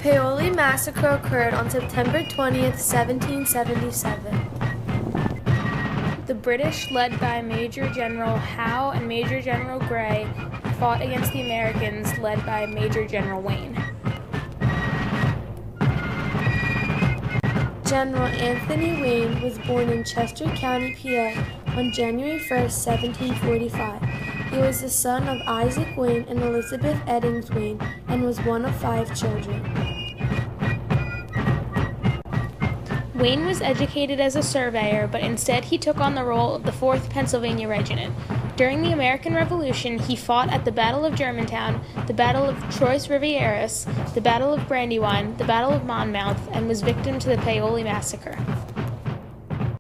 Paoli Massacre occurred on September 20th, 1777. The British, led by Major General Howe and Major General Gray, fought against the Americans, led by Major General Wayne. General Anthony Wayne was born in Chester County, PA, on January 1st, 1745. He was the son of Isaac Wayne and Elizabeth Eddings Wayne, and was one of 5 children. Wayne was educated as a surveyor, but instead he took on the role of the 4th Pennsylvania Regiment. During the American Revolution, he fought at the Battle of Germantown, the Battle of Trois Rivieres, the Battle of Brandywine, the Battle of Monmouth, and was victim to the Paoli Massacre.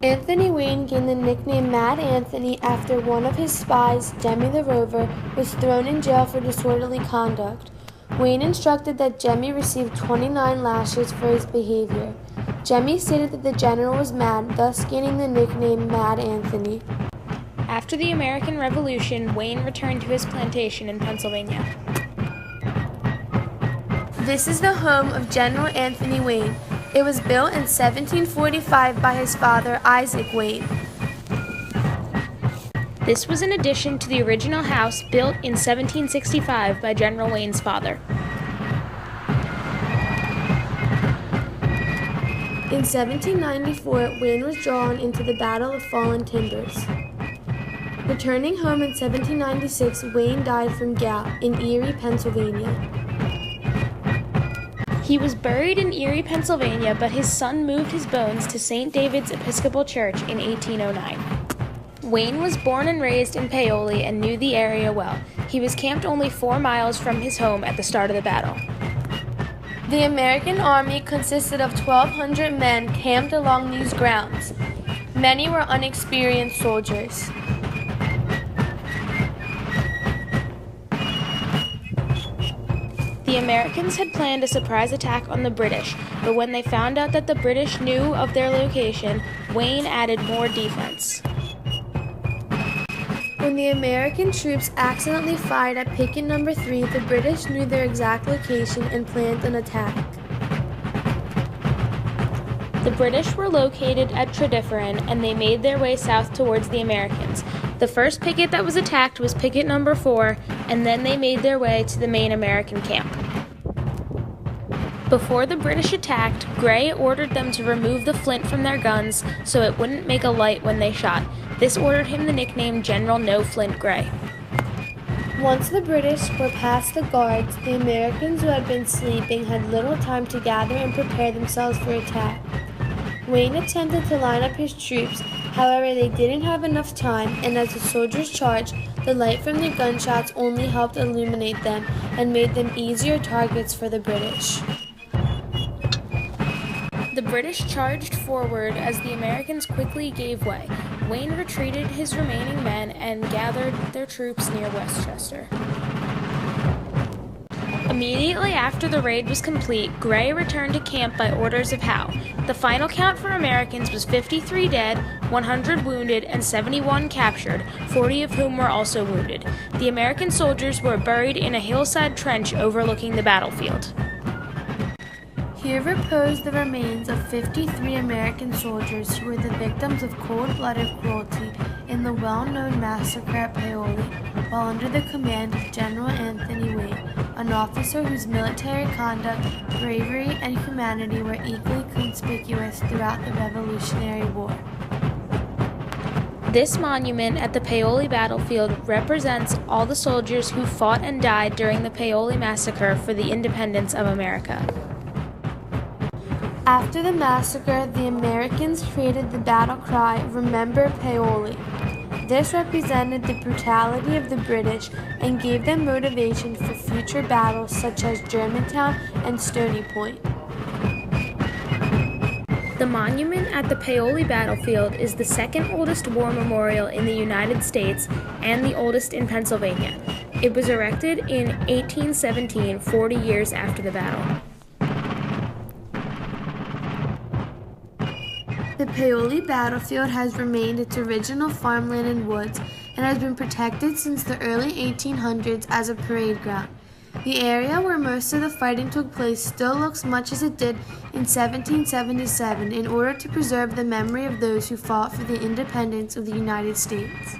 Anthony Wayne gained the nickname Mad Anthony after one of his spies, Jemmy the Rover, was thrown in jail for disorderly conduct. Wayne instructed that Jemmy receive 29 lashes for his behavior. Jemmy stated that the general was mad, thus gaining the nickname Mad Anthony. After the American Revolution, Wayne returned to his plantation in Pennsylvania. This is the home of General Anthony Wayne. It was built in 1745 by his father, Isaac Wayne. This was in addition to the original house built in 1765 by General Wayne's father. In 1794, Wayne was drawn into the Battle of Fallen Timbers. Returning home in 1796, Wayne died from gout in Erie, Pennsylvania. He was buried in Erie, Pennsylvania, but his son moved his bones to St. David's Episcopal Church in 1809. Wayne was born and raised in Paoli and knew the area well. He was camped only 4 miles from his home at the start of the battle. The American army consisted of 1,200 men camped along these grounds. Many were unexperienced soldiers. The Americans had planned a surprise attack on the British, but when they found out that the British knew of their location, Wayne added more defense. When the American troops accidentally fired at picket number 3, the British knew their exact location and planned an attack. The British were located at Tredyffrin, and they made their way south towards the Americans. The first picket that was attacked was picket number 4, and then they made their way to the main American camp. Before the British attacked, Gray ordered them to remove the flint from their guns so it wouldn't make a light when they shot. This ordered him the nickname General No Flint Gray. Once the British were past the guards, the Americans who had been sleeping had little time to gather and prepare themselves for attack. Wayne attempted to line up his troops, however they didn't have enough time, and as the soldiers charged, the light from the gunshots only helped illuminate them and made them easier targets for the British. The British charged forward as the Americans quickly gave way. Wayne retreated his remaining men and gathered their troops near Westchester. Immediately after the raid was complete, Gray returned to camp by orders of Howe. The final count for Americans was 53 dead, 100 wounded, and 71 captured, 40 of whom were also wounded. The American soldiers were buried in a hillside trench overlooking the battlefield. Here repose the remains of 53 American soldiers who were the victims of cold-blooded cruelty in the well-known massacre at Paoli, while under the command of General Anthony Wayne, an officer whose military conduct, bravery, and humanity were equally conspicuous throughout the Revolutionary War. This monument at the Paoli battlefield represents all the soldiers who fought and died during the Paoli Massacre for the independence of America. After the massacre, the Americans created the battle cry, "Remember Paoli." This represented the brutality of the British and gave them motivation for future battles such as Germantown and Stony Point. The monument at the Paoli battlefield is the second oldest war memorial in the United States and the oldest in Pennsylvania. It was erected in 1817, 40 years after the battle. The Paoli battlefield has remained its original farmland and woods and has been protected since the early 1800s as a parade ground. The area where most of the fighting took place still looks much as it did in 1777 in order to preserve the memory of those who fought for the independence of the United States.